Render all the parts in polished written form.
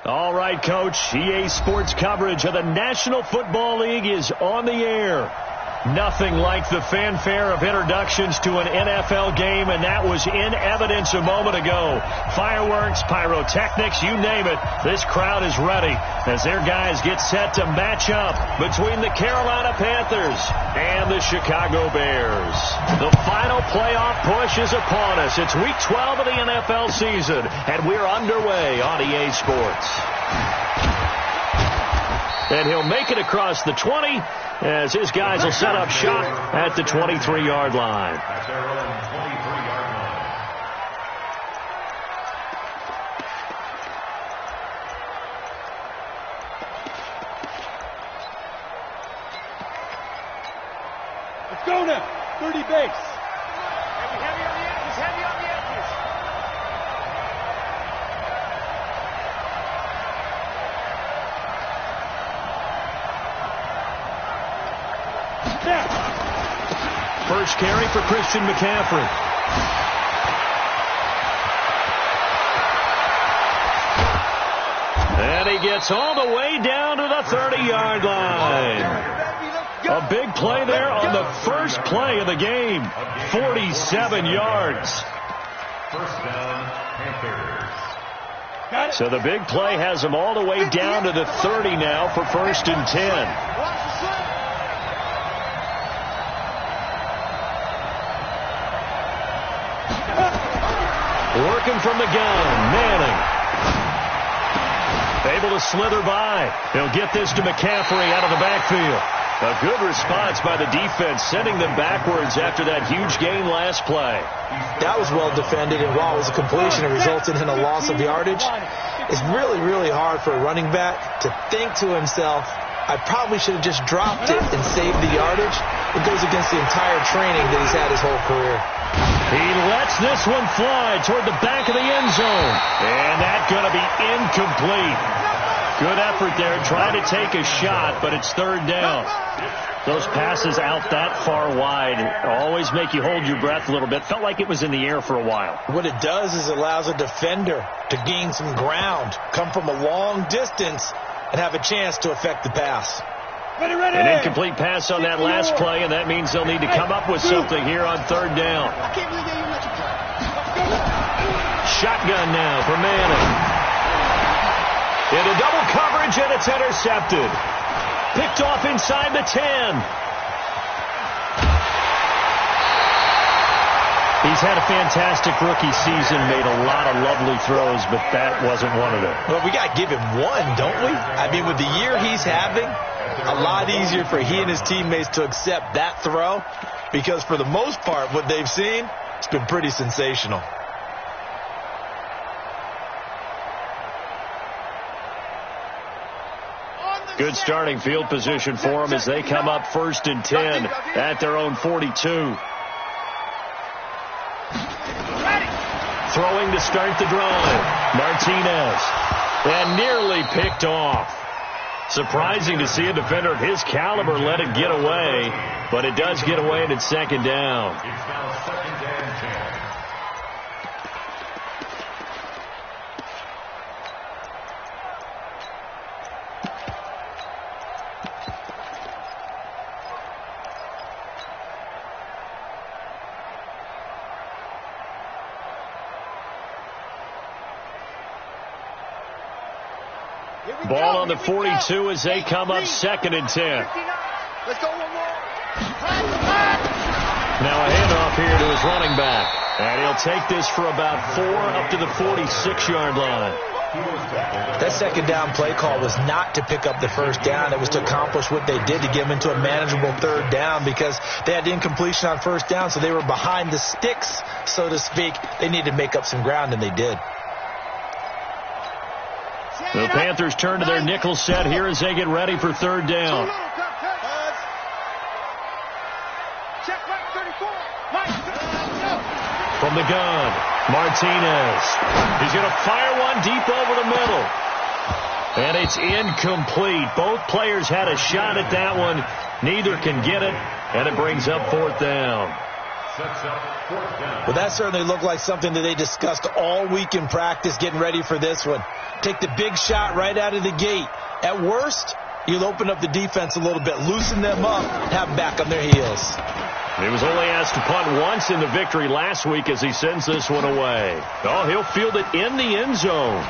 All right, Coach. EA Sports coverage of the National Football League is on the air. Nothing like the fanfare of introductions to an NFL game, and that was in evidence a moment ago. Fireworks, pyrotechnics, you name it. This crowd is ready as their guys get set to match up between the Carolina Panthers and the Chicago Bears. The final playoff push is upon us. It's Week 12 of the NFL season, and we're underway on EA Sports. And he'll make it across the 20 as his guys will set up shop at the 23-yard line. At their own 23-yard line. Let's go now. 30 base. Heavy on the edges. Heavy on the edges. First carry for Christian McCaffrey. And he gets all the way down to the 30-yard line. A big play there on the first play of the game. 47 yards. First down, Panthers. So the big play has him all the way down to the 30 now for 1st and 10. Working from the gun, Manning. Able to slither by. He'll get this to McCaffrey out of the backfield. A good response by the defense, sending them backwards after that huge gain last play. That was well defended, and while it was a completion, it resulted in a loss of yardage. It's really, really hard for a running back to think to himself, I probably should have just dropped it and saved the yardage. It goes against the entire training that he's had his whole career. He lets this one fly toward the back of the end zone. And that's going to be incomplete. Good effort there, trying to take a shot, but it's 3rd down. Those passes out that far wide always make you hold your breath a little bit. Felt like it was in the air for a while. What it does is it allows a defender to gain some ground, come from a long distance, and have a chance to affect the pass. An incomplete pass on that last play, and that means they'll need to come up with something here on 3rd down. Shotgun now for Manning. Into double coverage, and it's intercepted. Picked off inside the 10. He's had a fantastic rookie season, made a lot of lovely throws, but that wasn't one of them. Well, we got to give him one, don't we? I mean, with the year he's having, a lot easier for he and his teammates to accept that throw, because for the most part, what they've seen, it's been pretty sensational. Good starting field position for them as they come up 1st and 10 at their own 42. Throwing to start the drive. Martinez. And nearly picked off. Surprising to see a defender of his caliber let it get away, but it does get away and it's 2nd down. It's now 2nd and 10. Ball on the 42 as they come up 2nd and 10. Let's go one more. Now a handoff here to his running back. And he'll take this for about 4 up to the 46-yard line. That 2nd down play call was not to pick up the 1st down. It was to accomplish what they did, to get them into a manageable 3rd down, because they had the incompletion on 1st down, so they were behind the sticks, so to speak. They needed to make up some ground, and they did. The Panthers turn to their nickel set here as they get ready for 3rd down. From the gun, Martinez. He's going to fire one deep over the middle. And it's incomplete. Both players had a shot at that one. Neither can get it, and it brings up 4th down. Sets up fourth down. Well, that certainly looked like something that they discussed all week in practice getting ready for this one. Take the big shot right out of the gate. At worst, you'll open up the defense a little bit, loosen them up, have them back on their heels. He was only asked to punt once in the victory last week as he sends this one away. Oh, he'll field it in the end zone.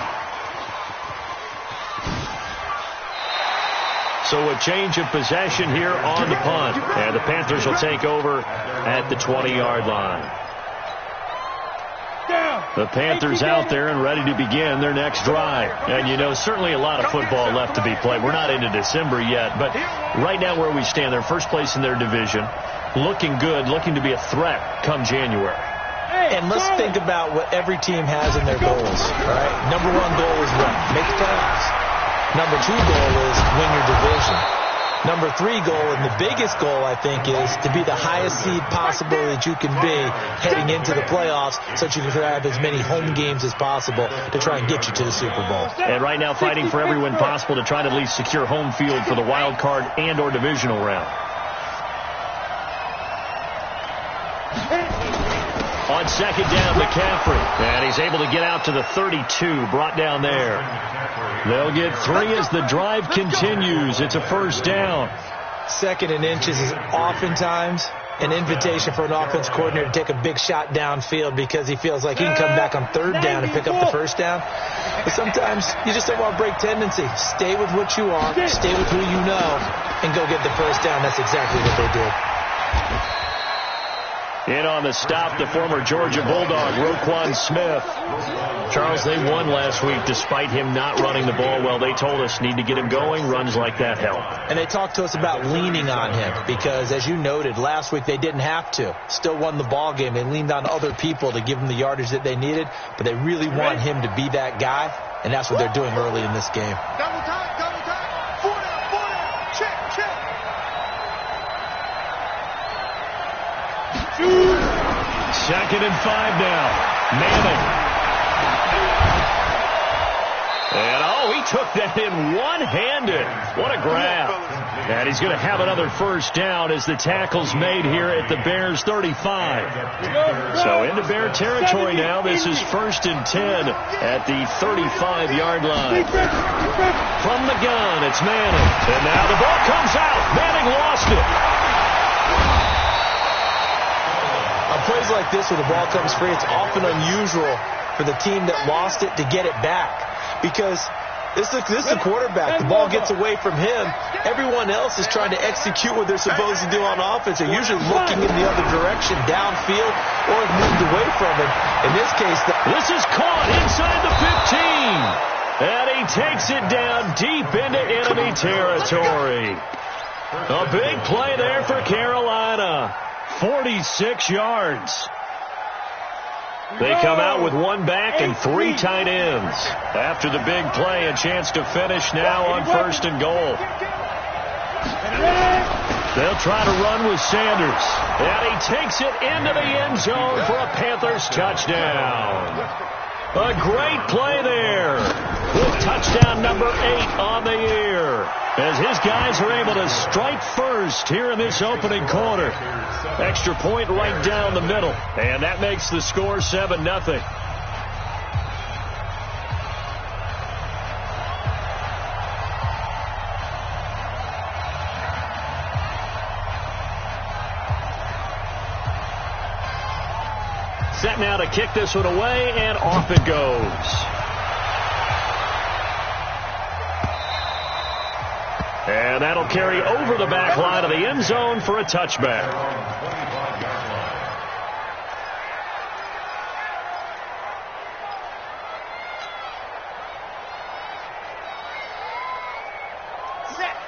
So a change of possession here on the punt. And the Panthers will take over at the 20-yard line. The Panthers out there and ready to begin their next drive. And, you know, certainly a lot of football left to be played. We're not into December yet, but right now where we stand, they're first place in their division. Looking good, looking to be a threat come January. And let's think about what every team has in their goals, right? Number one goal is what? Make the playoffs. Number two goal is win your division. Number three goal, and the biggest goal, I think, is to be the highest seed possible that you can be heading into the playoffs so that you can have as many home games as possible to try and get you to the Super Bowl. And right now fighting for every win possible to try to at least secure home field for the wild card and or divisional round. On second down, McCaffrey. And he's able to get out to the 32, brought down there. They'll get 3 as the drive continues. It's a first down. Second and inches is oftentimes an invitation for an offense coordinator to take a big shot downfield because he feels like he can come back on third down and pick up the first down. But sometimes you just don't want to break tendency. Stay with what you are, stay with who you know, and go get the first down. That's exactly what they did. In on the stop, the former Georgia Bulldog, Roquan Smith. Charles, they won last week despite him not running the ball well. They told us need to get him going. Runs like that help. And they talked to us about leaning on him because, as you noted, last week they didn't have to. Still won the ball game. They leaned on other people to give them the yardage that they needed, but they really want him to be that guy, and that's what they're doing early in this game. Double time, double time. 4 down, check, check. Second and 5 now. Manning. And, oh, he took that in one-handed. What a grab. And he's going to have another first down as the tackle's made here at the Bears' 35. So into Bear territory now. This is 1st and 10 at the 35-yard line. From the gun, it's Manning. And now the ball comes out. Manning lost it. On plays like this where the ball comes free, it's often unusual for the team that lost it to get it back. Because this is the quarterback. The ball gets away from him. Everyone else is trying to execute what they're supposed to do on offense. They're usually looking in the other direction, downfield, or have moved away from it. In this case, this is caught inside the 15. And he takes it down deep into enemy territory. A big play there for Carolina. 46 yards. They come out with 1 back and 3 tight ends. After the big play, a chance to finish now on 1st and goal. They'll try to run with Sanders. And he takes it into the end zone for a Panthers touchdown. A great play there with touchdown number 8 on the year. As his guys are able to strike first here in this opening quarter. Extra point right down the middle. And that makes the score 7-0. Set now to kick this one away, and off it goes. And that'll carry over the back line of the end zone for a touchback.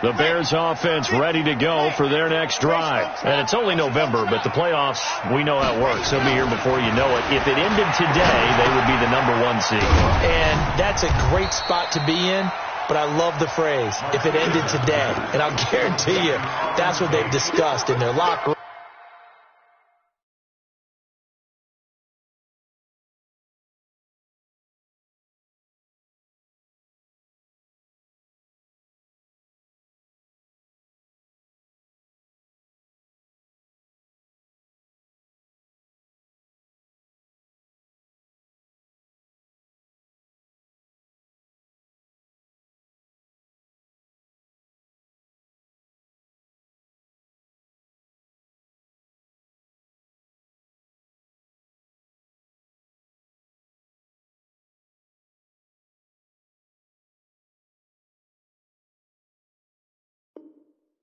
The Bears offense ready to go for their next drive. And it's only November, but the playoffs, we know how it works. They'll be here before you know it. If it ended today, they would be the number 1 seed. And that's a great spot to be in. But I love the phrase, if it ended today. And I'll guarantee you, that's what they've discussed in their locker room.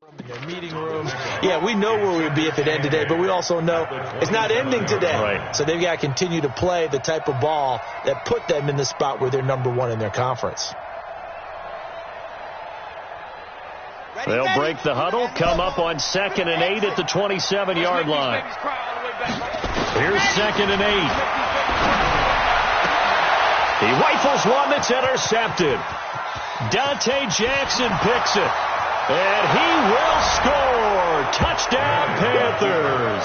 In their meeting rooms. Yeah, we know where we would be if it ended today, but we also know it's not ending today. Right. So they've got to continue to play the type of ball that put them in the spot where they're #1 in their conference. They'll break the huddle, come up on 2nd and 8 at the 27-yard line. Here's 2nd and 8. He rifles one that's intercepted. Dante Jackson picks it. And he will score. Touchdown, Panthers.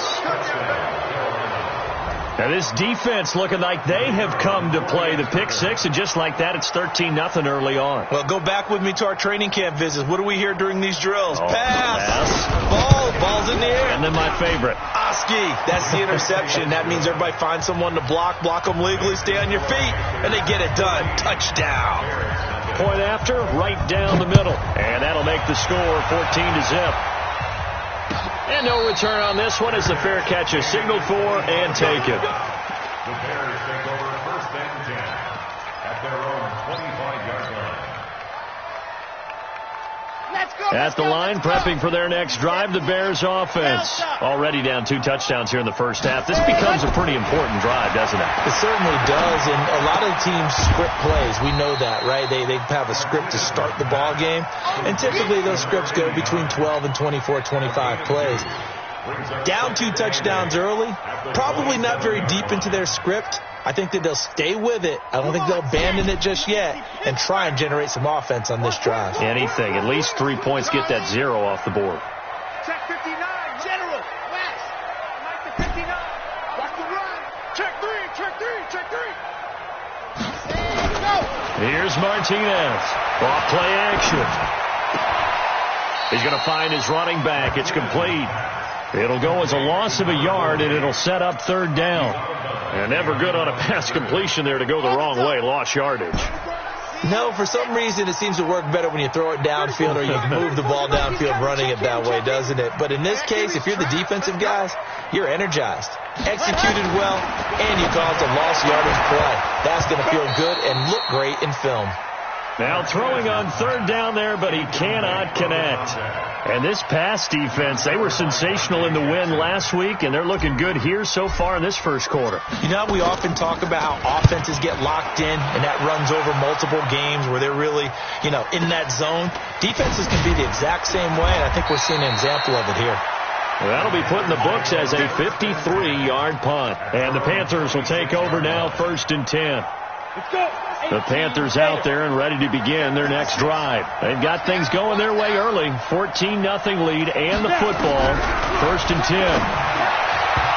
Now this defense looking like they have come to play the pick six, and just like that, it's 13-0 early on. Well, go back with me to our training camp visits. What do we hear during these drills? Pass. Ball's in the air. And then my favorite. Oski, that's the interception. That means everybody finds someone to block them legally, stay on your feet, and they get it done. Touchdown. Point after, right down the middle. And that'll make the score 14-0. And no return on this one as the fair catch is signaled for and taken. The Bears take over 1st and 10 at their own 25-yard line. At the line, prepping for their next drive, the Bears offense. Already down 2 touchdowns here in the first half. This becomes a pretty important drive, doesn't it? It certainly does, and a lot of teams script plays. We know that, right? They have a script to start the ball game, and typically those scripts go between 12 and 24, 25 plays. Down 2 touchdowns early, probably not very deep into their script. I think that they'll stay with it. I don't think they'll abandon it just yet and try and generate some offense on this drive. Anything. At least 3 points, get that 0 off the board. Check 59, General, West. Mike to 59. Watch the run. Check 3. Go. Here's Martinez. Off play action. He's going to find his running back. It's complete. It'll go as a loss of a yard, and it'll set up 3rd down. And never good on a pass completion there to go the wrong way. Lost yardage. No, for some reason it seems to work better when you throw it downfield or you move the ball downfield running it that way, doesn't it? But in this case, if you're the defensive guys, you're energized. Executed well, and you caused a lost yardage play. That's going to feel good and look great in film. Now throwing on 3rd down there, but he cannot connect. And this pass defense, they were sensational in the win last week, and they're looking good here so far in this first quarter. You know, we often talk about how offenses get locked in, and that runs over multiple games where they're really, in that zone. Defenses can be the exact same way, and I think we're seeing an example of it here. Well, that'll be put in the books as a 53-yard punt. And the Panthers will take over now, 1st and 10. Let's go. The Panthers out there and ready to begin their next drive. They've got things going their way early. 14-0 lead and the football. 1st and 10.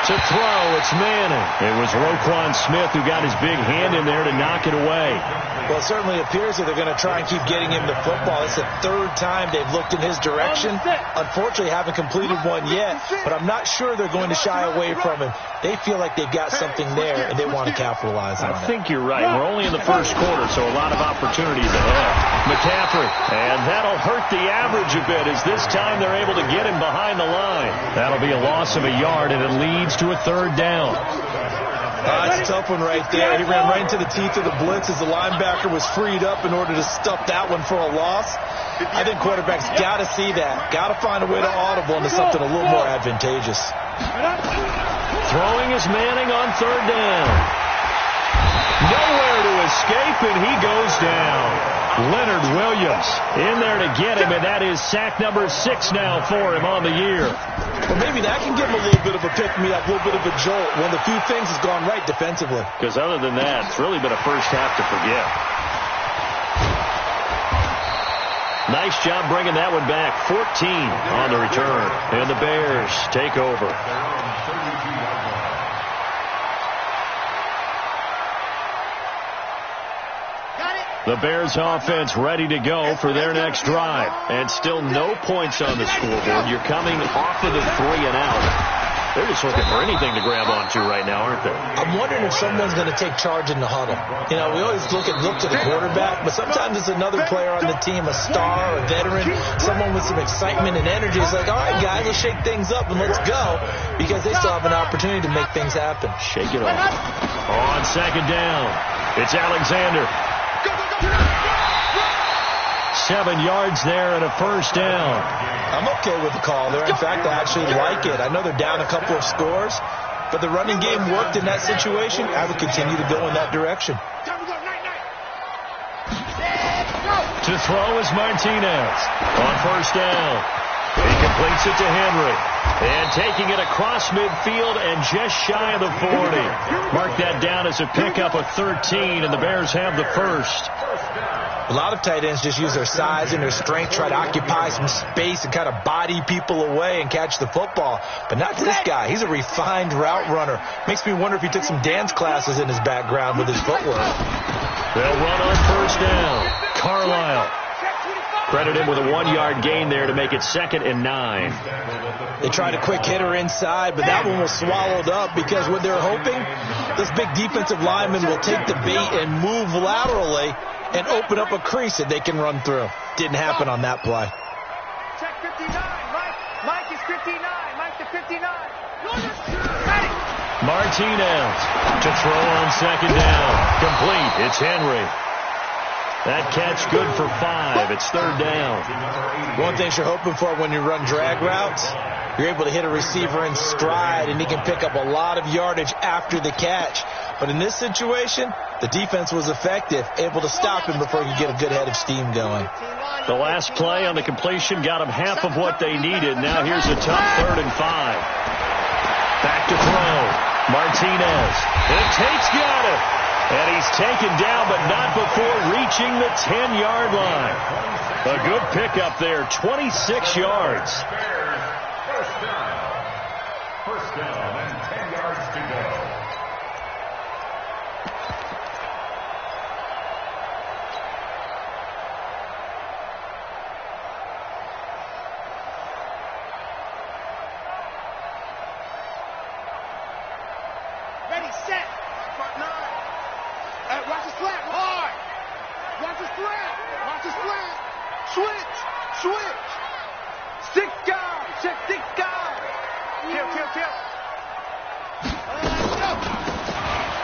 To throw, it's Manning. It was Roquan Smith who got his big hand in there to knock it away. Well, it certainly appears that they're going to try and keep getting him the football. It's the 3rd time they've looked in his direction. Unfortunately, haven't completed one yet, but I'm not sure they're going to shy away from him. They feel like they've got something there, and they want to capitalize on it. I think you're right. We're only in the first quarter, so a lot of opportunities ahead. McCaffrey, and that'll hurt the average a bit as this time they're able to get him behind the line. That'll be a loss of a yard, and it leads to a 3rd down. That's a tough one right there. He ran right into the teeth of the blitz as the linebacker was freed up in order to stuff that one for a loss. I think quarterbacks got to see that. Got to find a way to audible into something a little more advantageous. Throwing is Manning on 3rd down. Nowhere to escape, and he goes down. Leonard Williams in there to get him, and that is sack number 6 now for him on the year. Well, maybe that can give him a little bit of a pick-me-up, a little bit of a jolt. One of the few things has gone right defensively. Because other than that, it's really been a first half to forget. Nice job bringing that one back. 14 on the return. And the Bears take over. The Bears offense ready to go for their next drive. And still no points on the scoreboard. You're coming off of the 3 and out. They're just looking for anything to grab onto right now, aren't they? I'm wondering if someone's going to take charge in the huddle. We always look to the quarterback, but sometimes it's another player on the team, a star, a veteran, someone with some excitement and energy. It's like, all right, guys, let's shake things up and let's go, because they still have an opportunity to make things happen. Shake it off. On 2nd down, it's Alexander. 7 yards there and a first down. I'm okay with the call there. In fact, I actually like it. I know they're down a couple of scores, but the running game worked in that situation. I would continue to go in that direction. To throw is Martinez on first down. He completes it to Henry. And taking it across midfield and just shy of the 40. Mark that down as a pickup of 13, and the Bears have the first. A lot of tight ends just use their size and their strength, try to occupy some space and kind of body people away and catch the football. But not this guy. He's a refined route runner. Makes me wonder if he took some dance classes in his background with his footwork. They'll run on first down. Carlisle. Credit him with a 1-yard gain there to make it 2nd and 9. They tried a quick hitter inside, but that one was swallowed up because what they're hoping, this big defensive lineman will take the bait and move laterally and open up a crease that they can run through. Didn't happen on that play. Check 59. Mike is 59. Mike to 59. Martinez to throw on 2nd down. Complete. It's Henry. That catch good for 5. It's 3rd down. One thing you're hoping for when you run drag routes, you're able to hit a receiver in stride, and he can pick up a lot of yardage after the catch. But in this situation, the defense was effective, able to stop him before he could get a good head of steam going. The last play on the completion got him half of what they needed. Now here's a tough 3rd and 5. Back to throw. Martinez. And Tate's got it. And he's taken down, but not before reaching the 10-yard line. A good pickup there, 26 yards. First down and 10 yards to go. Ready, set. Front 9. Watch the slant, hard. Watch the slant. Watch the slant. Switch. Stick guard. Check stick guard. Kill.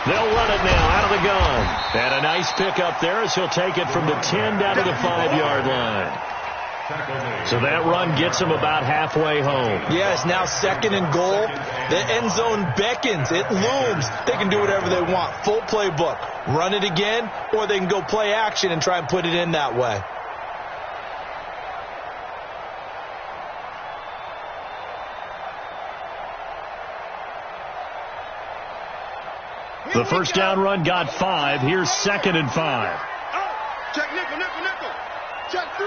They'll run it now out of the gun. And a nice pickup there as he'll take it from the 10 down to the 5-yard line. So that run gets him about halfway home. Yeah, it's now 2nd and goal. The end zone beckons. It looms. They can do whatever they want. Full playbook. Run it again, or they can go play action and try and put it in that way. The first down run got 5. Here's 2nd and 5. Check nickel. Check 3.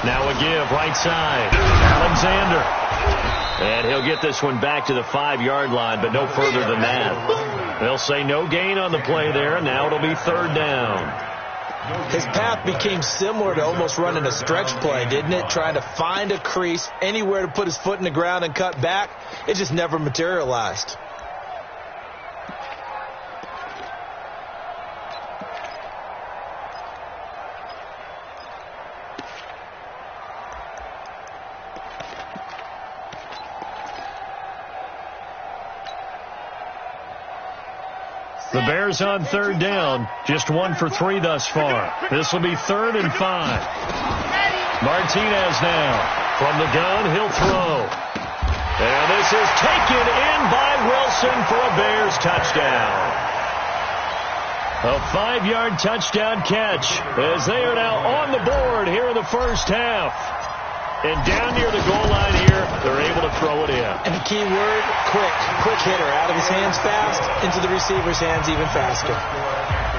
Now a give, right side. Alexander. And he'll get this one back to the 5-yard line, but no further than that. They'll say no gain on the play there, and now it'll be 3rd down. His path became similar to almost running a stretch play, didn't it? Trying to find a crease, anywhere to put his foot in the ground and cut back. It just never materialized. The Bears on 3rd down, just 1 for 3 thus far. This will be 3rd and 5. Martinez now. From the gun, he'll throw. And this is taken in by Wilson for a Bears touchdown. A 5-yard touchdown catch as they are now on the board here in the first half. And down near the goal line here, they're able to throw it in. And the key word, quick. Quick hitter. Out of his hands fast, into the receiver's hands even faster.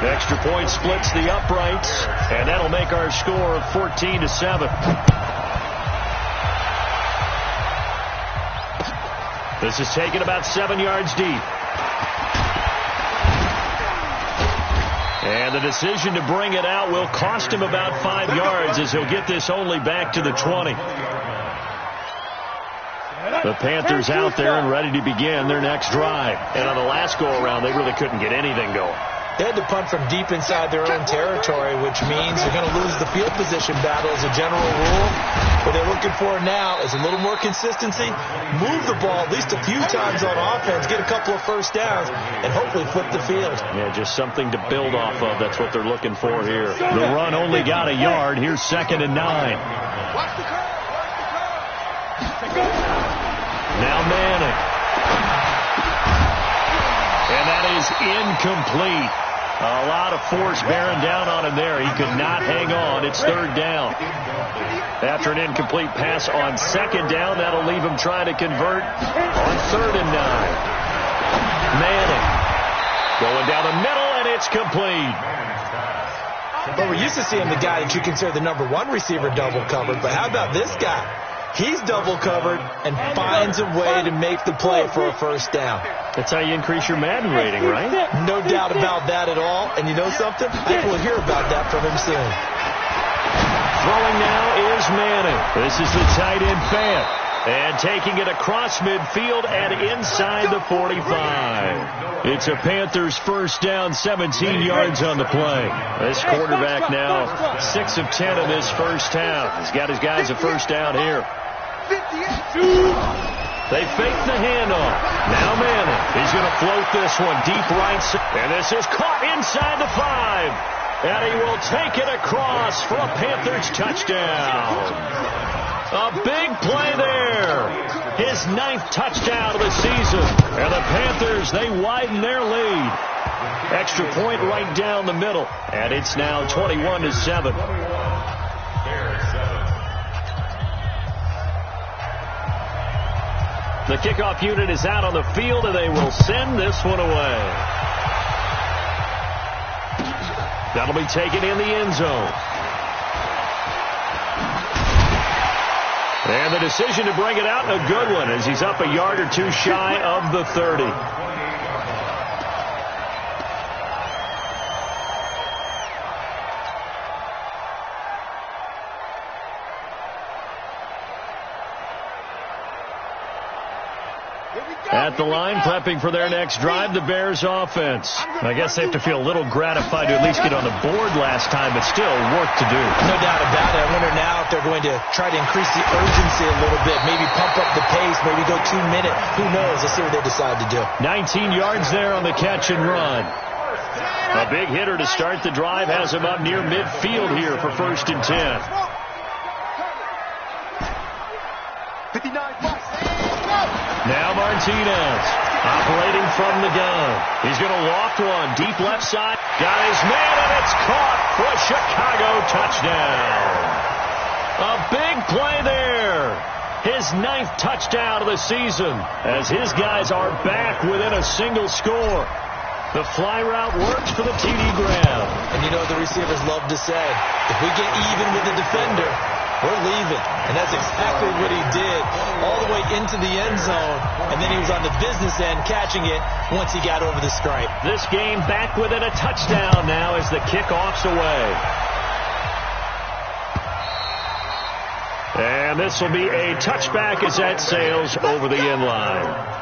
The extra point splits the uprights, and that'll make our score of 14-7. This is taken about 7 yards deep. And the decision to bring it out will cost him about 5 yards as he'll get this only back to the 20. The Panthers out there and ready to begin their next drive. And on the last go-around, they really couldn't get anything going. They had to punt from deep inside their own territory with which means you're going to lose the field position battle as a general rule. What they're looking for now is a little more consistency, move the ball at least a few times on offense, get a couple of first downs, and hopefully flip the field. Yeah, just something to build off of. That's what they're looking for here. The run only got a yard. Here's 2nd and 9. Watch the curve. Now Manning. And that is incomplete. A lot of force bearing down on him there. He could not hang on. It's 3rd down. After an incomplete pass on 2nd down, that'll leave him trying to convert on 3rd and 9. Manning going down the middle, and it's complete. But we're used to seeing the guy that you consider the number 1 receiver double covered. But how about this guy? He's double covered and finds a way to make the play for a first down. That's how you increase your Madden rating, right? No doubt about that at all. And you know something? I think we'll hear about that from him soon. Throwing now is Manning. This is the tight end Fant. And taking it across midfield and inside the 45. It's a Panthers first down, 17 yards on the play. This quarterback now 6 of 10 in this first half. He's got his guys a first down here. They fake the handoff. Now Manning. He's going to float this one deep right. And this is caught inside the 5. And he will take it across for a Panthers touchdown. A big play there. His 9th touchdown of the season. And the Panthers, they widen their lead. Extra point right down the middle. And it's now 21-7. The kickoff unit is out on the field, and they will send this one away. That'll be taken in the end zone. And the decision to bring it out, a good one, as he's up a yard or two shy of the 30. At the line, prepping for their next drive, the Bears offense. I guess they have to feel a little gratified to at least get on the board last time, but still work to do. No doubt about it. I wonder now if they're going to try to increase the urgency a little bit, maybe pump up the pace, maybe go 2 minute. Who knows? Let's see what they decide to do. 19 yards there on the catch and run. A big hitter to start the drive has him up near midfield here for 1st and 10. 59. Now Martinez operating from the gun. He's going to loft one deep left side. Got his man, and it's caught for a Chicago touchdown. A big play there. His 9th touchdown of the season as his guys are back within a single score. The fly route works for the TD grab. And you know the receivers love to say, if we get even with the defender, we're leaving. And that's exactly what he did all the way into the end zone. And then he was on the business end catching it once he got over the stripe. This game back within a touchdown now as the kickoff's away. And this will be a touchback as that sails over the end line.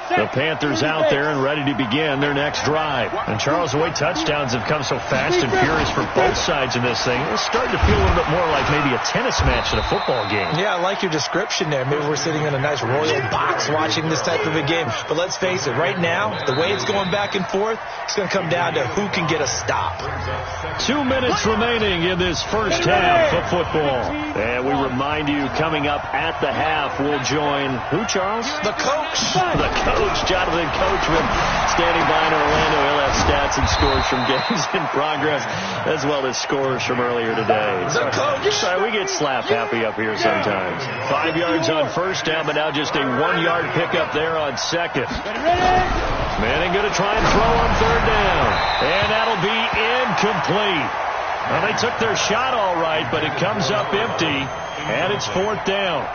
The Panthers out there and ready to begin their next drive. And Charles, the way touchdowns have come so fast and furious for both sides in this thing, it's starting to feel a little bit more like maybe a tennis match in a football game. Yeah, I like your description there. Maybe we're sitting in a nice royal box watching this type of a game. But let's face it, right now, the way it's going back and forth, it's going to come down to who can get a stop. 2 minutes remaining in this first half of football. And we remind you, coming up at the half, we'll join who, Charles? The coach. The coach, Jonathan Coachman, standing by in Orlando. He'll have stats and scores from games in progress, as well as scores from earlier today. The coach. Sorry, we get slap happy up here sometimes. 5 yards on first down, but now just a 1 yard pickup there on second. Manning going to try and throw on third down. And that'll be incomplete. Well, they took their shot all right, but it comes up empty, and it's fourth down.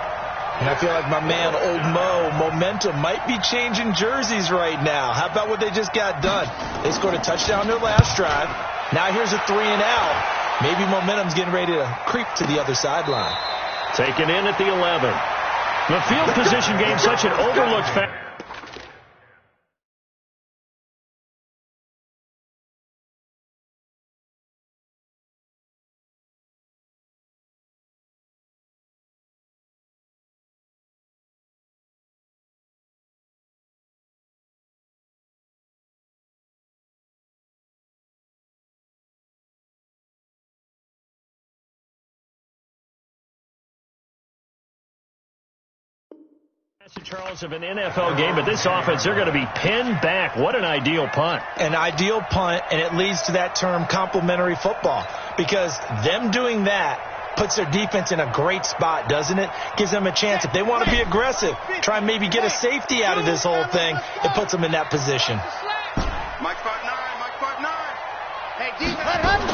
And I feel like my man, Old Mo, momentum might be changing jerseys right now. How about what they just got done? They scored a touchdown their last drive. Now here's a 3 and out. Maybe momentum's getting ready to creep to the other sideline. Taken in at the 11. The field position game, such an overlooked factor. Charles, of an NFL game, but this offense, they're going to be pinned back. What an ideal punt. An ideal punt, and it leads to that term complementary football, because them doing that puts their defense in a great spot, doesn't it? Gives them a chance. If they want to be aggressive, try and maybe get a safety out of this whole thing, it puts them in that position. Mike 5'9", Mike 5'9". Hey, defense.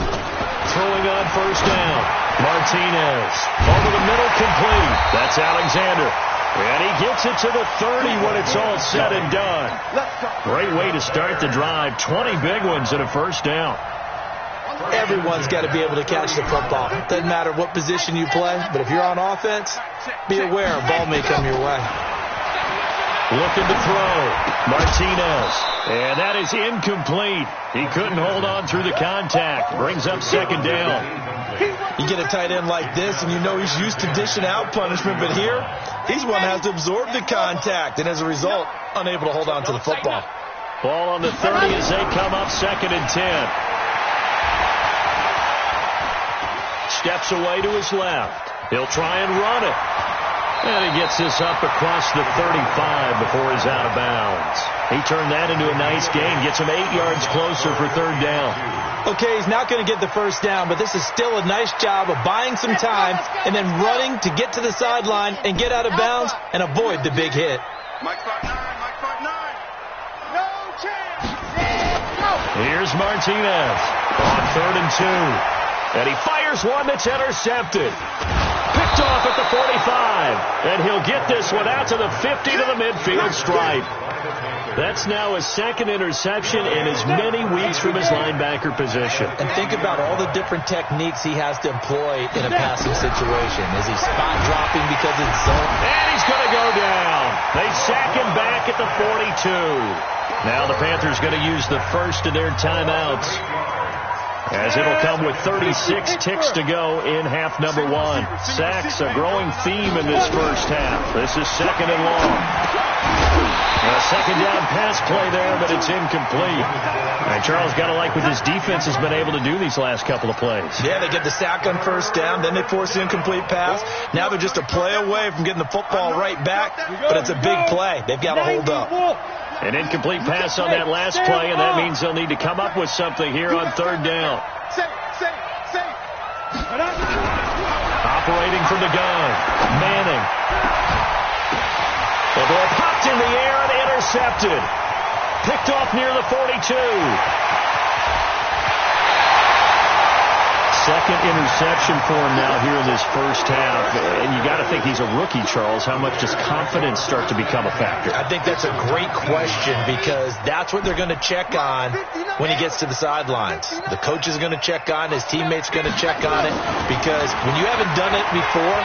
Throwing on first down. Martinez. Over the middle, complete. That's Alexander. And he gets it to the 30 when it's all said and done. Great way to start the drive. 20 big ones and a first down. Everyone's got to be able to catch the football. Doesn't matter what position you play, but if you're on offense, be aware a ball may come your way. Looking to throw. Martinez. And that is incomplete. He couldn't hold on through the contact. Brings up second down. You get a tight end like this, and you know he's used to dishing out punishment, but here, he's one that has to absorb the contact, and as a result, unable to hold on to the football. Ball on the 30 as they come up 2nd and 10. Steps away to his left. He'll try and run it. And he gets this up across the 35 before he's out of bounds. He turned that into a nice gain. Gets him 8 yards closer for third down. Okay, he's not going to get the first down, but this is still a nice job of buying some time and then running to get to the sideline and get out of bounds and avoid the big hit. Mike 5'9", Mike 5'9". No chance. Here's Martinez on 3rd and 2. And he fires one that's intercepted. Picked off at the 45. And he'll get this one out to the 50 to the midfield stripe. That's now his 2nd interception in as many weeks from his linebacker position. And think about all the different techniques he has to employ in a passing situation. Is he spot dropping because it's zone? And he's going to go down. They sack him back at the 42. Now the Panthers going to use the first of their timeouts, as it'll come with 36 ticks to go in half number 1. Sacks a growing theme in this first half. This is 2nd and long. A second down pass play there, but it's incomplete. And Charles, got to like what this defense has been able to do these last couple of plays. Yeah, they get the sack on first down, then they force the incomplete pass. Now they're just a play away from getting the football right back, but it's a big play. They've got to hold up. An incomplete pass on that last play, and that means they'll need to come up with something here on third down. Operating from the gun, Manning. The ball popped in the air and intercepted. Picked off near the 42. Second interception for him now here in this first half. And you got to think he's a rookie, Charles. How much does confidence start to become a factor? I think that's a great question, because that's what they're going to check on when he gets to the sidelines. The coach is going to check on, his teammates are going to check on it, because when you haven't done it before,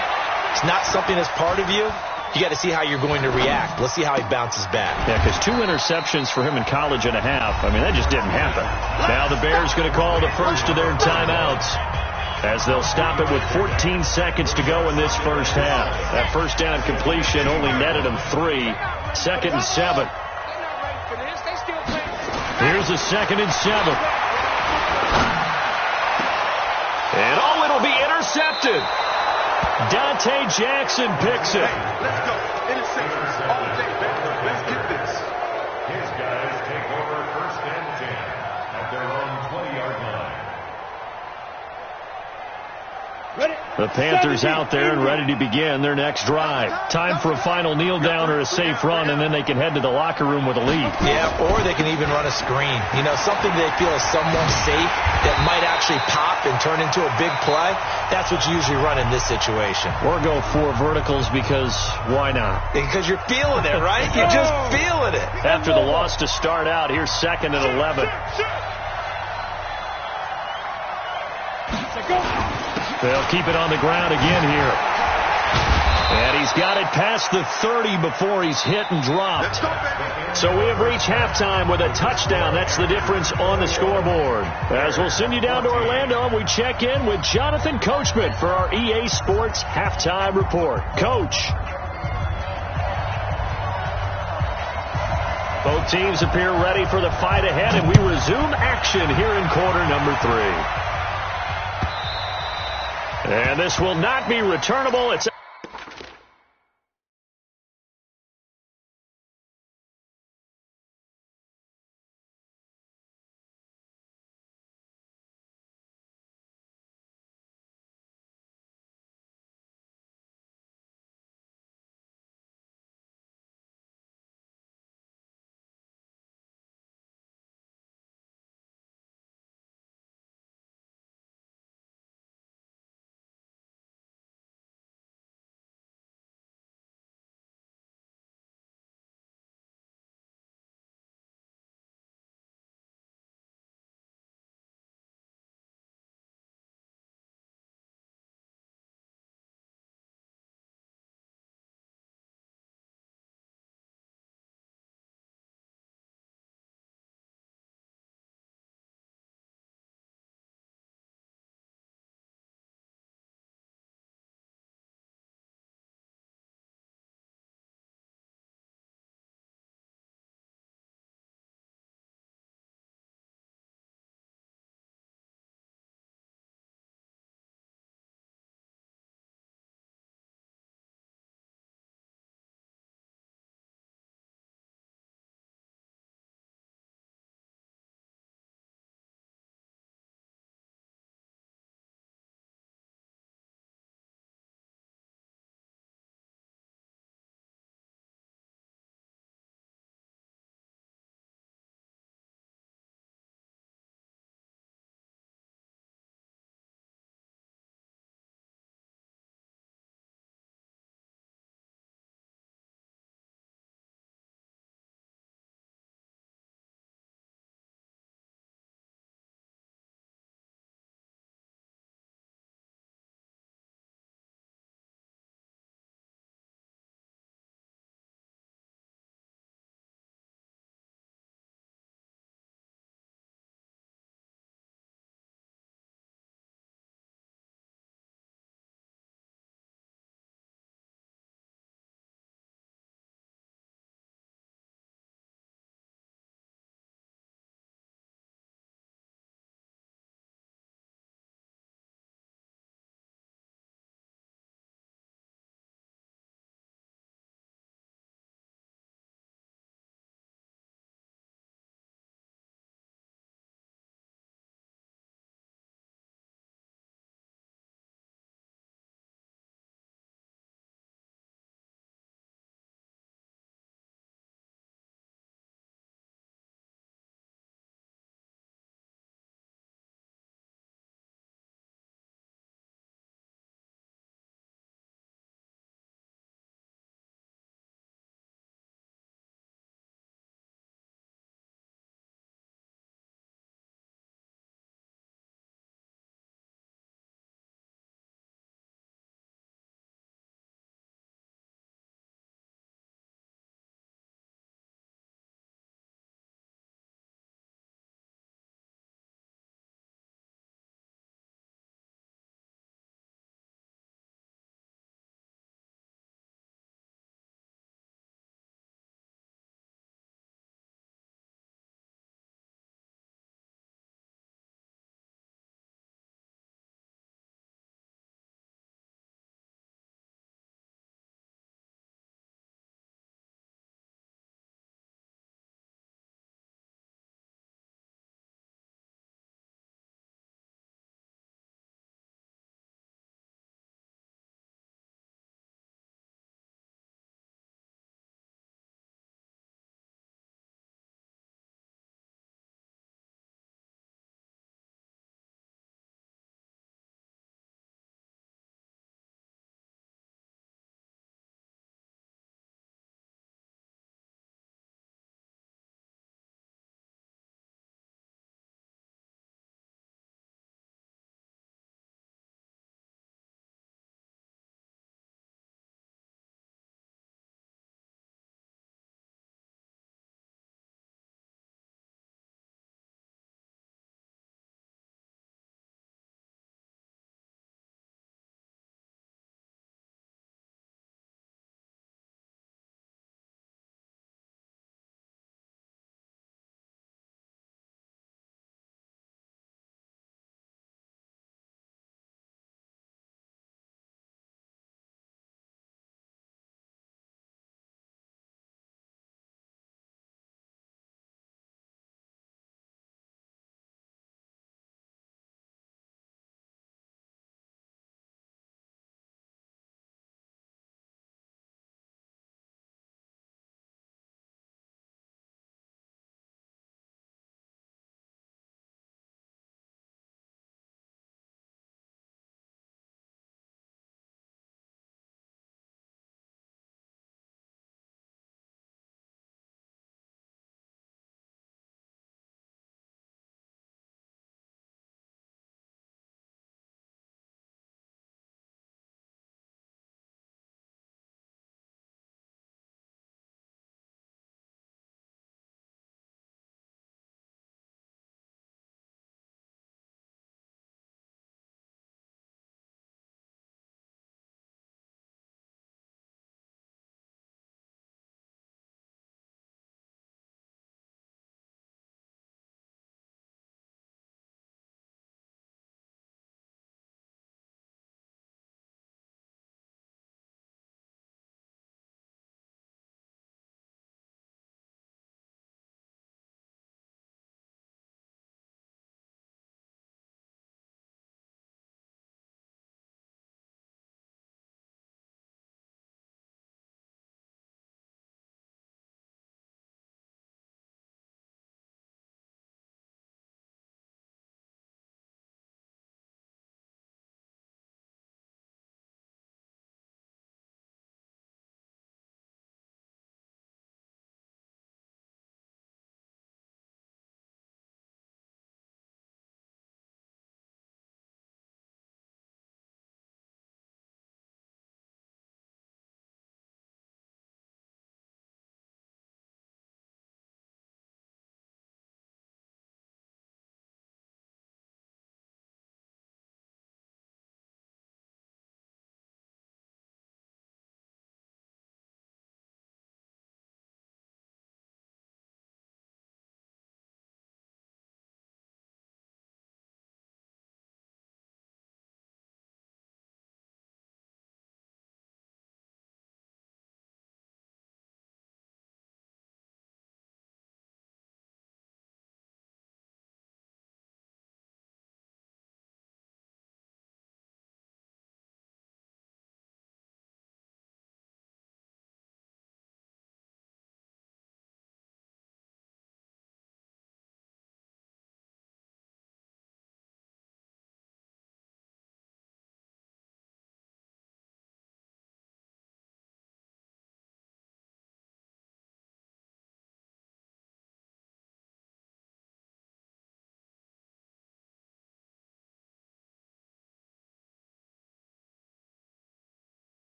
it's not something that's part of you. You got to see how you're going to react. Let's see how he bounces back. Yeah, because 2 interceptions for him in college and a half. I mean, that just didn't happen. Now the Bears going to call the first of their timeouts, as they'll stop it with 14 seconds to go in this first half. That first down completion only netted them 3. 2nd and 7. Here's a 2nd and 7. And it'll be intercepted. Dante Jackson picks it. Let's go. Interceptions all day, baby. Let's get this. His guys take over 1st and 10 at their own 20-yard line. The Panthers out there and ready to begin their next drive. Time for a final kneel down or a safe run, and then they can head to the locker room with a lead. Yeah, or they can even run a screen. You know, something they feel is somewhat safe that might actually pop and turn into a big play. That's what you usually run in this situation. Or go 4 verticals, because why not? Because you're feeling it, right? You're just feeling it. After the loss to start out, here's 2nd and 11. They'll keep it on the ground again here. And he's got it past the 30 before he's hit and dropped. So we have reached halftime with a touchdown. That's the difference on the scoreboard. As we'll send you down to Orlando, we check in with Jonathan Coachman for our EA Sports Halftime Report. Coach. Both teams appear ready for the fight ahead, and we resume action here in quarter number 3. And this will not be returnable. It's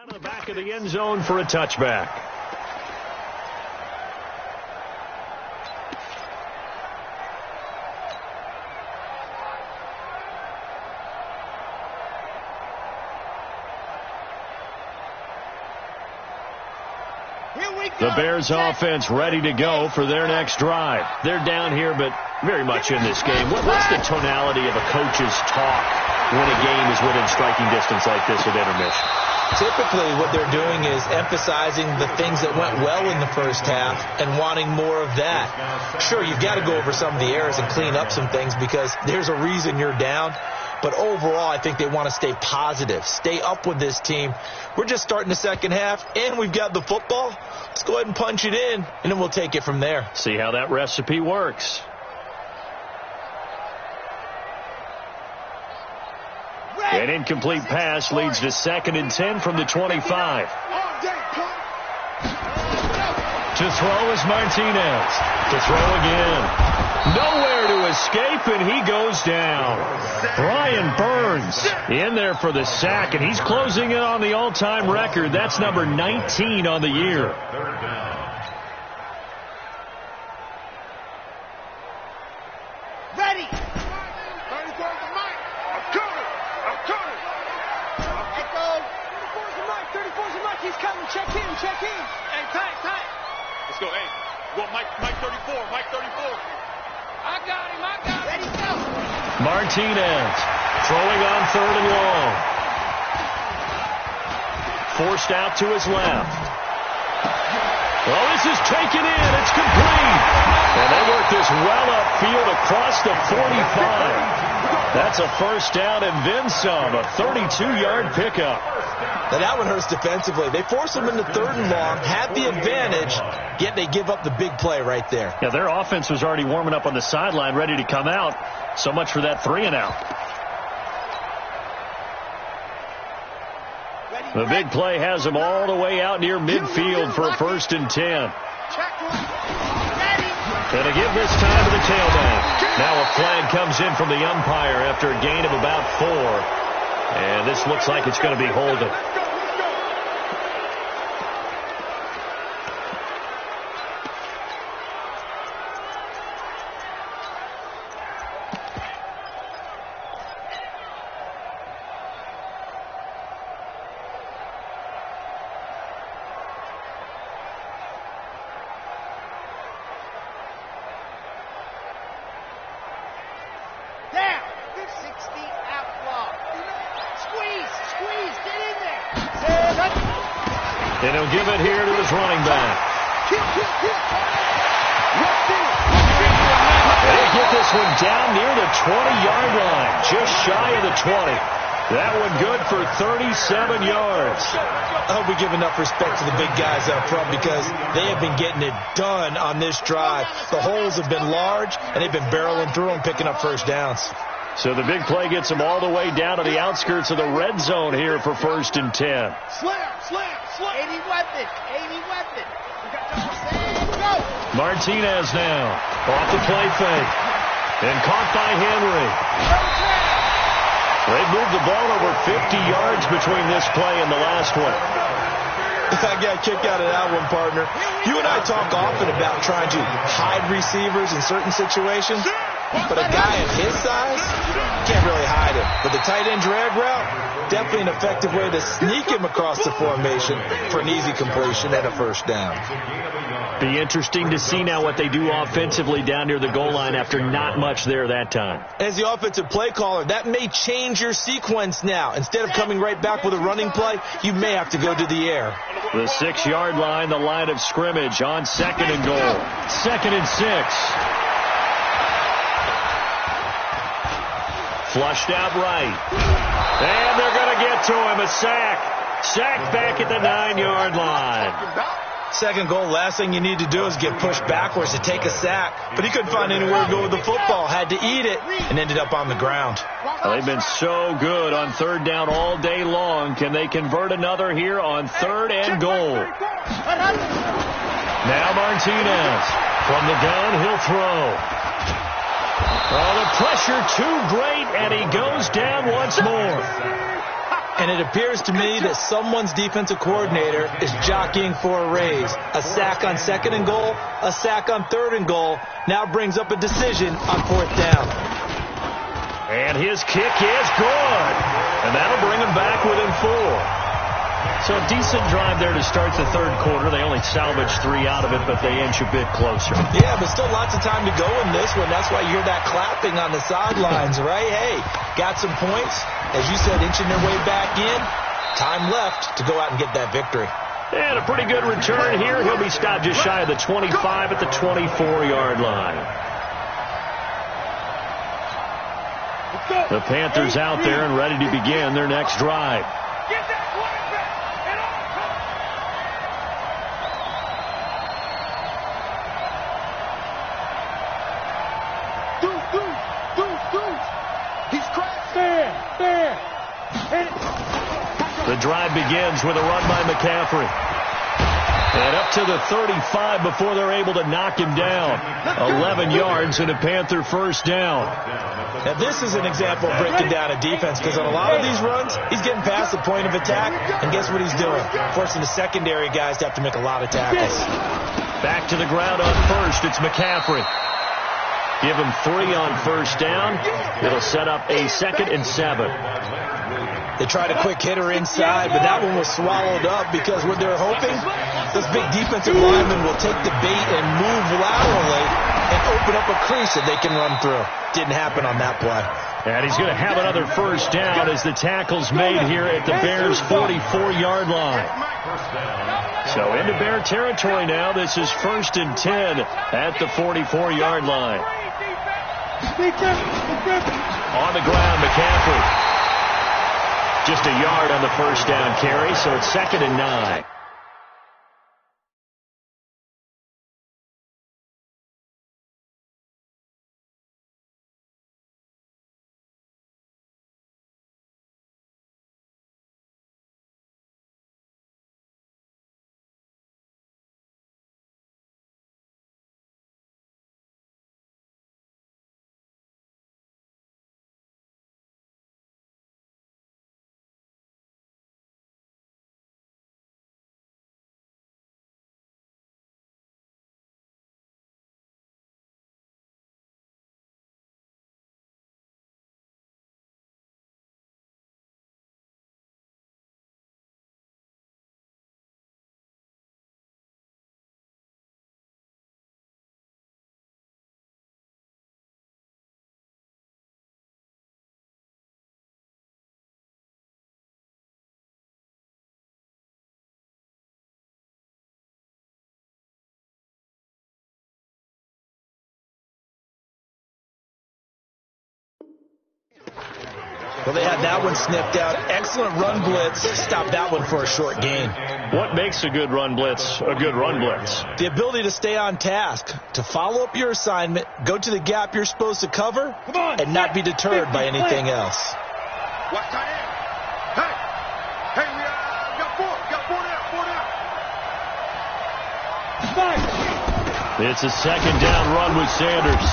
Down to the back of the end zone for a touchback. The Bears offense ready to go for their next drive. They're down here, but very much in this game. What's the tonality of a coach's talk when a game is within striking distance like this at intermission? Typically, what they're doing is emphasizing the things that went well in the first half and wanting more of that. Sure, you've got to go over some of the errors and clean up some things because there's a reason you're down. But overall, I think they want to stay positive, stay up with this team. We're just starting the second half, and we've got the football. Let's go ahead and punch it in, and then we'll take it from there. See how that recipe works. An incomplete pass leads to 2nd and 10 from the 25. To throw is Martinez. To throw again. Nowhere to escape, and he goes down. Brian Burns in there for the sack, and he's closing in on the all-time record. That's number 19 on the year. Ready. 34's the mic. I'm coming. I'm coming. Echo. 34's the mic. 34's the mic. He's coming. Check in. Check in. Hey, tight. Let's go. Hey, well, Mike 34. Mike 34. I got him. Ready, go. Martinez throwing on 3rd and long. Forced out to his left. Well, this is taken in. It's complete. And they work this well upfield across the 45. That's a first down and then some. A 32-yard pickup. Now that one hurts defensively. They force them into 3rd and long, had the advantage, yet they give up the big play right there. Yeah, their offense was already warming up on the sideline, ready to come out. So much for that 3-and-out. The big play has them all the way out near midfield for a 1st and 10. Going to give this time to the tailback. Now a flag comes in from the umpire after a gain of about 4. And this looks like it's going to be holding. And he'll give it here to his running back. They get this one down near the 20-yard line, just shy of the 20. That one good for 37 yards. I hope we give enough respect to the big guys up front because they have been getting it done on this drive. The holes have been large, and they've been barreling through them, picking up first downs. So the big play gets them all the way down to the outskirts of the red zone here for 1st and 10. Slam. 80 weapon. Go. Martinez now off the play fake. And caught by Henry. They've moved the ball over 50 yards between this play and the last one. I got a kick out of that one, partner. You and I talk often about trying to hide receivers in certain situations. But a guy of his size, can't really hide him. But the tight end drag route, definitely an effective way to sneak him across the formation for an easy completion and a first down. Be interesting to see now what they do offensively down near the goal line after not much there that time. As the offensive play caller, that may change your sequence now. Instead of coming right back with a running play, you may have to go to the air. The 6-yard line, the line of scrimmage on 2nd and goal. 2nd and 6. Flushed out right. And they're going to get to him. A sack. Sack back at the 9-yard line. 2nd goal, last thing you need to do is get pushed backwards to take a sack. But he couldn't find anywhere to go with the football. Had to eat it and ended up on the ground. Well, they've been so good on 3rd down all day long. Can they convert another here on 3rd and goal? Now Martinez. From the gun, he'll throw. Oh, the pressure too great, and he goes down once more. And it appears to me that someone's defensive coordinator is jockeying for a raise. A sack on 2nd and goal, a sack on 3rd and goal, now brings up a decision on 4th down. And his kick is good. And that'll bring him back within 4. So a decent drive there to start the 3rd quarter. They only salvaged 3 out of it, but they inch a bit closer. Yeah, but still lots of time to go in this one. That's why you hear that clapping on the sidelines, right? Hey, got some points. As you said, inching their way back in. Time left to go out and get that victory. And a pretty good return here. He'll be stopped just shy of the 25 at the 24-yard line. The Panthers out there and ready to begin their next drive. The drive begins with a run by McCaffrey. And up to the 35 before they're able to knock him down. 11 yards and a Panther first down. Now this is an example of breaking down a defense, because on a lot of these runs, he's getting past the point of attack, and guess what he's doing? Forcing the secondary guys to have to make a lot of tackles. Back to the ground on first, it's McCaffrey. Give him 3 on first down. It'll set up a 2nd and 7. They tried a quick hitter inside, but that one was swallowed up because what they're hoping, those big defensive linemen will take the bait and move laterally and open up a crease that they can run through. Didn't happen on that play. And he's going to have another first down as the tackle's made here at the Bears' 44-yard line. So into Bear territory now. This is 1st and 10 at the 44-yard line. On the ground, McCaffrey. Just a yard on the first down carry, so it's 2nd and 9. Well, they had that one sniffed out. Excellent run blitz. Stopped that one for a short gain. What makes a good run blitz a good run blitz? The ability to stay on task, to follow up your assignment, go to the gap you're supposed to cover, and not be deterred by anything else. Watch tight end. Hey, we got 4 down. It's a 2nd down run with Sanders.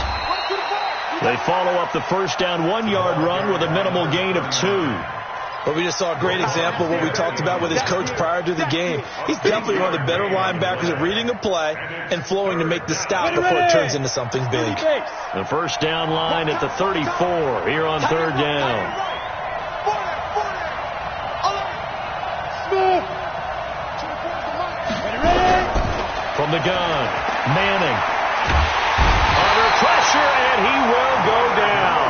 They follow up the first down 1-yard run with a minimal gain of 2. But we just saw a great example of what we talked about with his coach prior to the game. He's definitely one of the better linebackers at reading a play and flowing to make the stop before it turns into something big. The first down line at the 34 here on 3rd down. From the gun, Manning. Under pressure, and he will go down.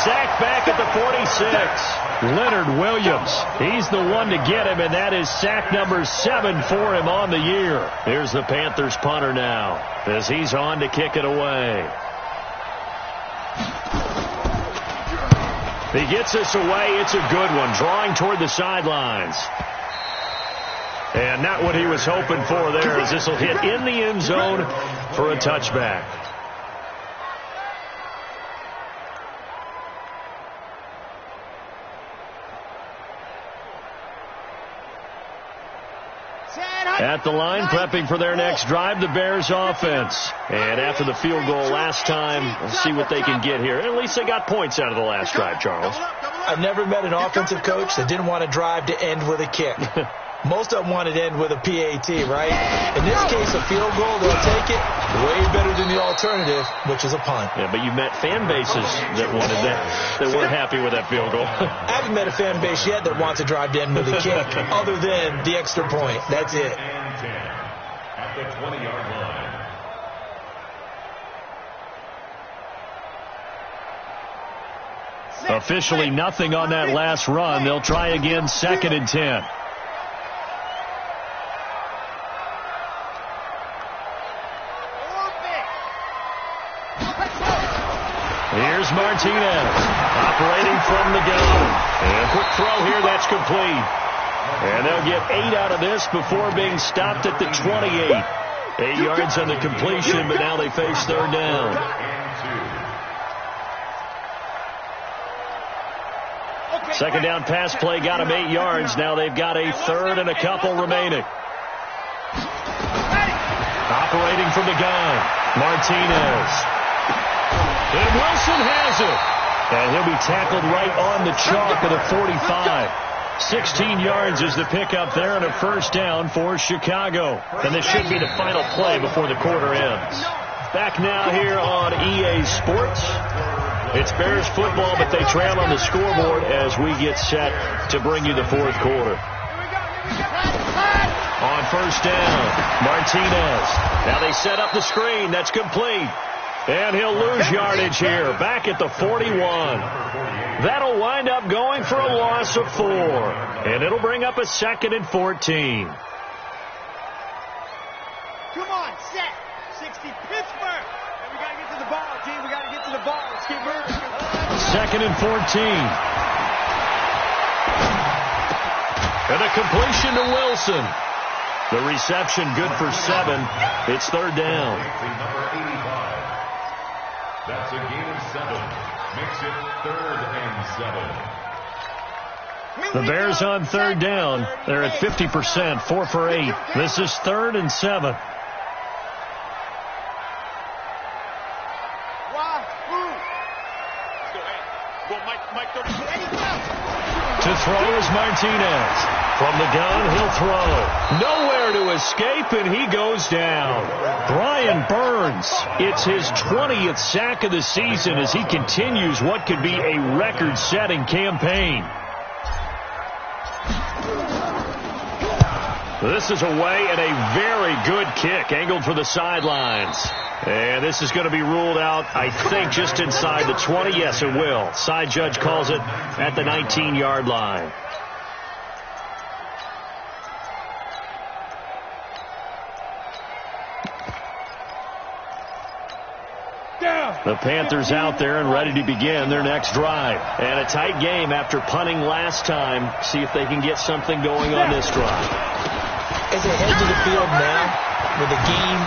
Sacked back at the 46. Leonard Williams, he's the one to get him, and that is sack number 7 for him on the year. Here's the Panthers punter now as he's on to kick it away. He gets this away. It's a good one, drawing toward the sidelines. And not what he was hoping for there, as this will hit in the end zone for a touchback. At the line, prepping for their next drive, the Bears offense. And after the field goal last time, let's see what they can get here. At least they got points out of the last drive, Charles. I never met an offensive coach that didn't want to drive to end with a kick. Most of them wanted to end with a PAT, right? In this case, a field goal, they'll take it way better than the alternative, which is a punt. Yeah, but you met fan bases that wanted that, that weren't happy with that field goal. I haven't met a fan base yet that wants to drive to end with a kick, other than the extra point. That's it. At the 20-yard line. Officially nothing on that last run. They'll try again, 2nd and 10. Here's Martinez, operating from the gun. And quick throw here, that's complete. And they'll get 8 out of this before being stopped at the 28. 8 yards on the completion, but now they face 3rd down. Second down pass play got them 8 yards. Now they've got a 3rd and a couple remaining. Operating from the gun, Martinez. And Wilson has it. And he'll be tackled right on the chalk of the 45. 16 yards is the pickup there and a 1st down for Chicago. And this should be the final play before the quarter ends. Back now here on EA Sports. It's Bears football, but they trail on the scoreboard as we get set to bring you the 4th quarter. On 1st down, Martinez. Now they set up the screen. That's complete. And he'll lose yardage here, back at the 41. That'll wind up going for a loss of 4. And it'll bring up a 2nd and 14. Come on, set. 60, Pittsburgh. And we got to get to the ball, team. We got to get to the ball. Let's keep moving. 2nd and 14. And a completion to Wilson. The reception good for 7. It's 3rd down. That's a gain of 7. Makes it 3rd and 7. The Bears on 3rd down. They're at 50%, 4 for 8. This is 3rd and 7. To throw is Martinez. From the gun, he'll throw. Nowhere to escape, and he goes down. Brian Burns, it's his 20th sack of the season as he continues what could be a record-setting campaign. This is away and a very good kick, angled for the sidelines. And this is going to be ruled out, I think, just inside the 20. Yes, it will. Side judge calls it at the 19-yard line. The Panthers out there and ready to begin their next drive. And a tight game after punting last time. See if they can get something going on this drive. As they head to the field now, with the game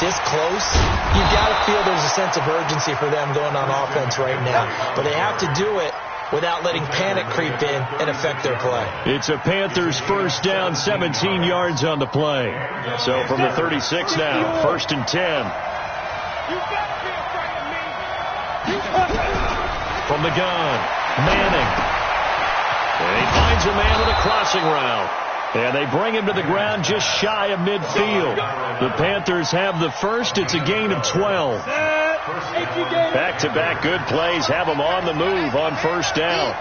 this close, you've got to feel there's a sense of urgency for them going on offense right now. But they have to do it without letting panic creep in and affect their play. It's a Panthers 1st down, 17 yards on the play. So from the 36 now, 1st and 10. From the gun, Manning. And he finds a man with a crossing route. And they bring him to the ground just shy of midfield. The Panthers have the 1st. It's a gain of 12. Back-to-back good plays have them on the move on 1st down.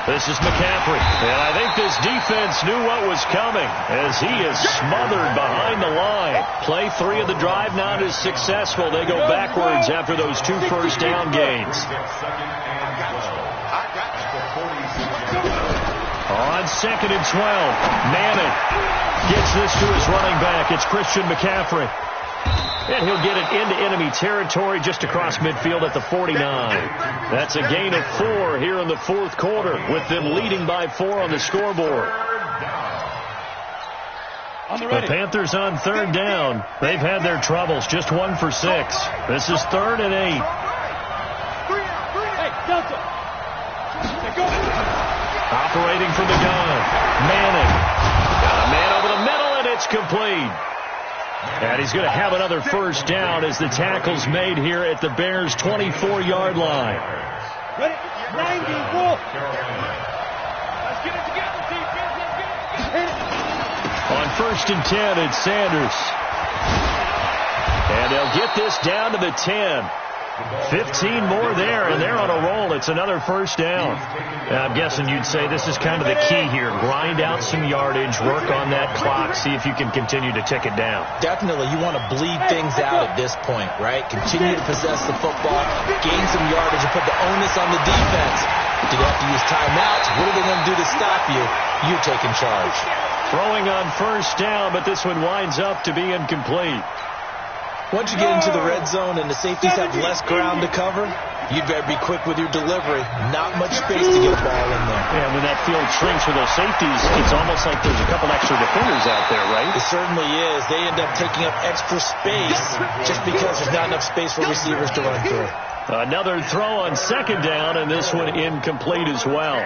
This is McCaffrey, and I think this defense knew what was coming as he is smothered behind the line. Play 3 of the drive not as successful. They go backwards after those 2 1st down gains. On 2nd and 12, Manning gets this to his running back. It's Christian McCaffrey. And he'll get it into enemy territory just across midfield at the 49. That's a gain of 4 here in the 4th quarter, with them leading by 4 on the scoreboard. The Panthers on 3rd down. They've had their troubles, just 1 for 6. This is 3rd and 8. Operating from the gun, Manning. Got a man over the middle, and it's complete. And he's going to have another first down as the tackle's made here at the Bears' 24-yard line. Ready? 90, Wolf. Let's get it together, defense. Let's get it. On 1st and 10, it's Sanders. And they'll get this down to the 10. 15 more there, and they're on a roll. It's another first down. I'm guessing you'd say this is kind of the key here. Grind out some yardage, work on that clock, see if you can continue to tick it down. Definitely. You want to bleed things out at this point, right? Continue to possess the football, gain some yardage, and put the onus on the defense. Do they have to use timeouts? What are they going to do to stop you? You're taking charge. Throwing on first down, but this one winds up to be incomplete. Once you get into the red zone and the safeties have less ground to cover, you'd better be quick with your delivery. Not much space to get a ball in there. Yeah, when that field shrinks for those safeties, it's almost like there's a couple extra defenders out there, right? It certainly is. They end up taking up extra space just because there's not enough space for receivers to run through. Another throw on 2nd down, and this one incomplete as well.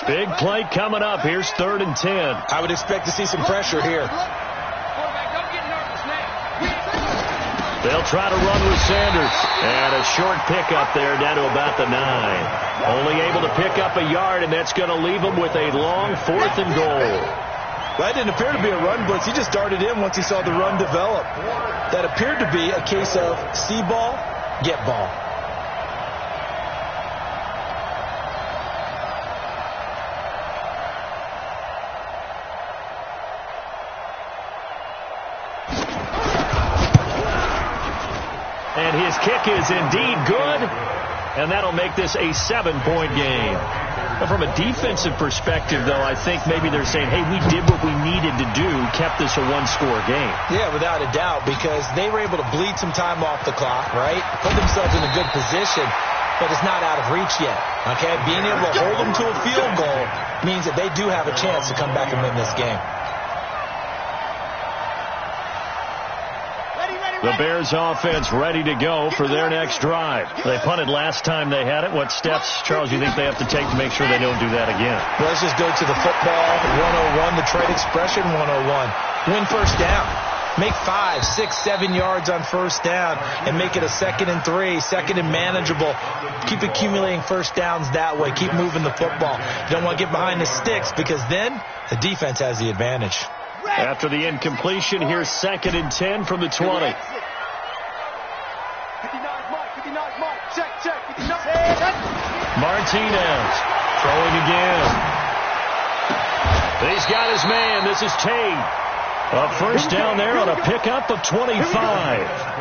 Big play coming up. Here's 3rd and 10. I would expect to see some pressure here. They'll try to run with Sanders. And a short pickup there down to about the 9. Only able to pick up a yard, and that's going to leave them with a long 4th and goal. Well, that didn't appear to be a run blitz. He just darted in once he saw the run develop. That appeared to be a case of see ball, get ball. And his kick is indeed good, and that'll make this a 7-point game. From a defensive perspective, though, I think maybe they're saying, hey, we did what we needed to do, kept this a 1-score game. Yeah, without a doubt, because they were able to bleed some time off the clock, right? Put themselves in a good position, but it's not out of reach yet, okay? Being able to hold them to a field goal means that they do have a chance to come back and win this game. The Bears offense ready to go for their next drive. They punted last time they had it. What steps, Charles, do you think they have to take to make sure they don't do that again? Well, let's just go to the football 101, the trade expression 101. Win first down. Make 5, 6, 7 yards on first down and make it a 2nd and 3, 2nd and manageable. Keep accumulating first downs that way. Keep moving the football. You don't want to get behind the sticks because then the defense has the advantage. After the incompletion, here's 2nd and 10 from the 20. Martinez throwing again. He's got his man. This is Tate. A first down there on a pickup of 25.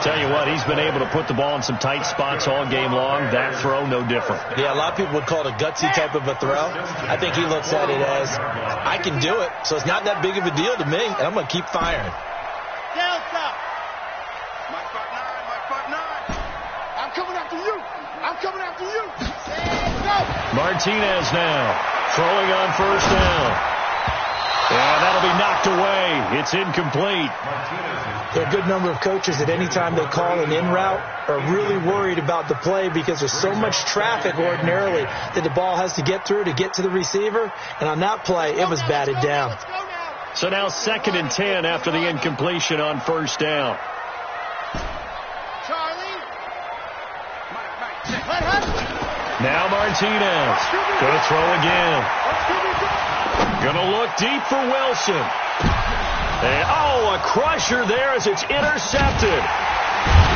Tell you what, he's been able to put the ball in some tight spots all game long. That throw, no different. Yeah, a lot of people would call it a gutsy type of a throw. I think he looks at it as, I can do it, so it's not that big of a deal to me, and I'm going to keep firing. Delta. Mike front 9. I'm coming after you. I'm coming after you. Go. Martinez now throwing on first down. And that'll be knocked away. It's incomplete. There are a good number of coaches at any time they call an in route are really worried about the play because there's so much traffic ordinarily that the ball has to get through to get to the receiver. And on that play, it was batted down. So now 2nd and 10 after the incompletion on first down. Now Martinez going to throw again. Going to look deep for Wilson. And, a crusher there as it's intercepted.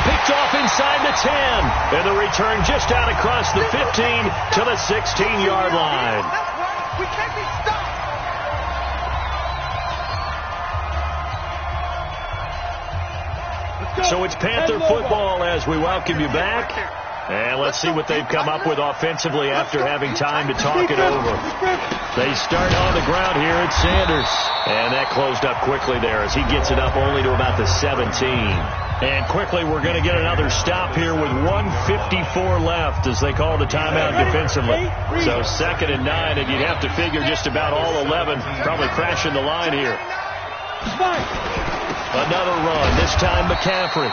Picked off inside the 10. And the return just out across the 15 to the 16-yard line. We can't be stopped. So it's Panther football as we welcome you back. And let's see what they've come up with offensively after having time to talk it over. They start on the ground here at Sanders. And that closed up quickly there as he gets it up only to about the 17. And quickly we're going to get another stop here with 1:54 left as they call the timeout defensively. So 2nd and 9, and you'd have to figure just about all 11 probably crashing the line here. Another run, this time McCaffrey.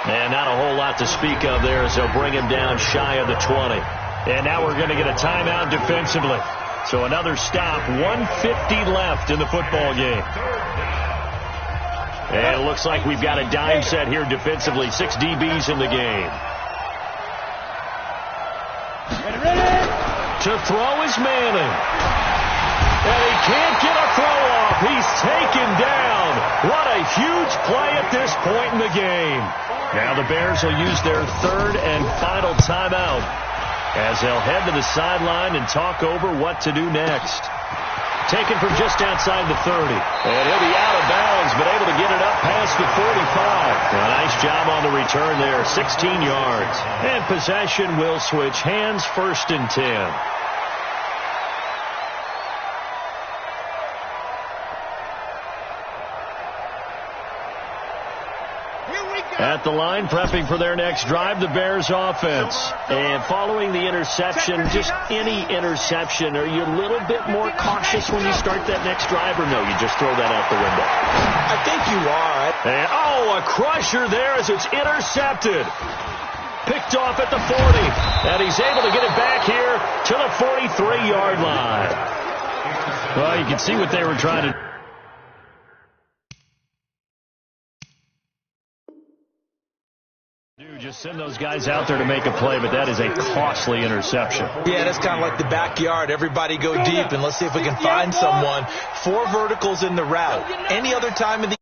And not a whole lot to speak of there as they'll bring him down shy of the 20. And now we're going to get a timeout defensively. So another stop, 1:50 left in the football game. And it looks like we've got a dime set here defensively. 6 DBs in the game. To throw is Manning. And he can't get a throw off. He's taken down. What a huge play at this point in the game. Now the Bears will use their third and final timeout as they'll head to the sideline and talk over what to do next. Taken from just outside the 30. And he'll be out of bounds, but able to get it up past the 45. A nice job on the return there, 16 yards. And possession will switch hands, 1st and 10. At the line, prepping for their next drive, the Bears offense. And following the interception, just any interception, are you a little bit more cautious when you start that next drive, or no, you just throw that out the window? I think you are. And, a crusher there as it's intercepted. Picked off at the 40. And he's able to get it back here to the 43-yard line. Well, you can see what they were trying to do. Just send those guys out there to make a play, but that is a costly interception. Yeah, that's kind of like the backyard. Everybody go deep, and let's see if we can find someone. 4 verticals in the route. Any other time in the